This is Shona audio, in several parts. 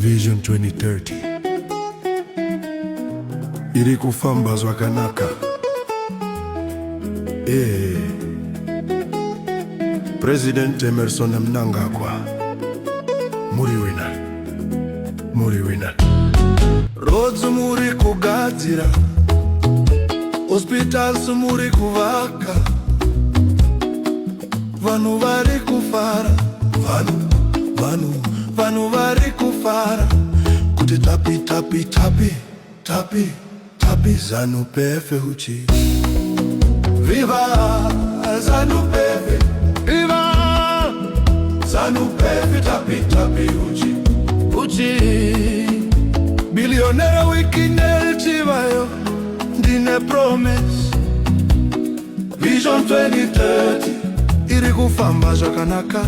Vision 2030 iri kufamba zvakanaka. President Emerson Mnangagwa, muri wina. Roads muri kugadzira, hospitals muri kuvaka, vanhu vari kufara, vanhu vari kufara, kuti tapi ZANU-PF uchi. Viva ZANU-PF, viva ZANU-PF, tapi uchi. Billionaire weekend chivayo, ndine promise. Vision 2030 iri kufamba zvakanaka.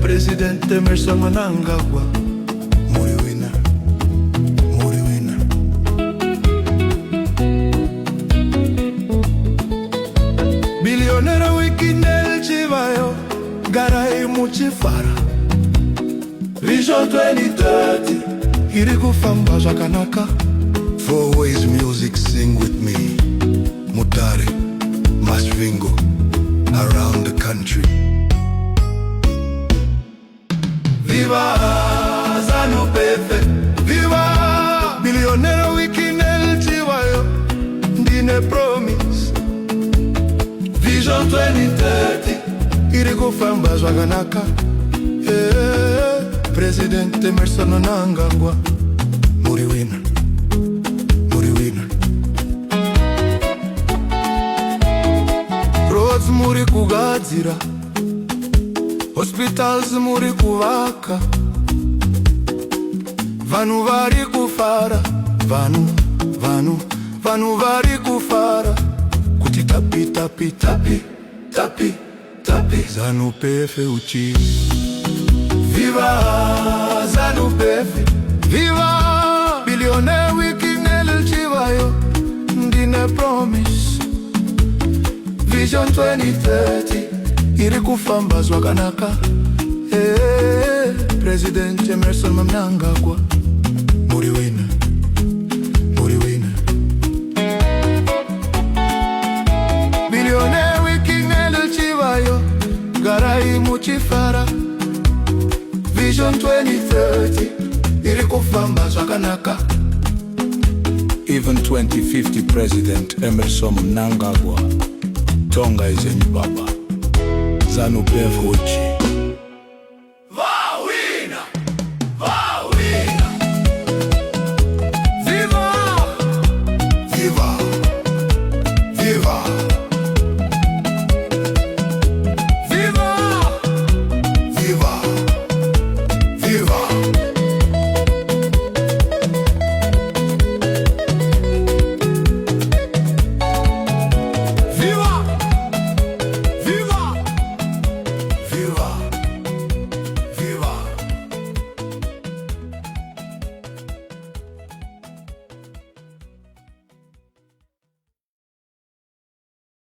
President Emerson Mnangagwa, muri wina. Billionaire weekend chivayo, garai muchifara. Vision 2030 iri kufamba zvakanaka. FOURWAYS music, sing with me. Mutare, Masvingo, around the country. Viva ZANU-PF, viva billionaire weekend chivayo, ndine promise. Vision 2030 iri kufamba zvakanaka. President Emerson Mnangagwa, muri wina. Roads muri kugadzira, hospitals muri kuvaka, vanhu vari kufara, vanhu vari kufara, kuti tapi ZANU-PF uchi. Viva ZANU-PF, viva billionaire weekend chivayo, ndine promise. Vision 2030 iri kufamba zvakanaka. President Emerson Mnangagwa, muri wina. Billionaire weekend chivayo, garai muchifara. Vision 2030 iri kufamba zvakanaka. Even 2050 President Emerson Mnangagwa, Tonga is in Baba. ZANU-PF uchi.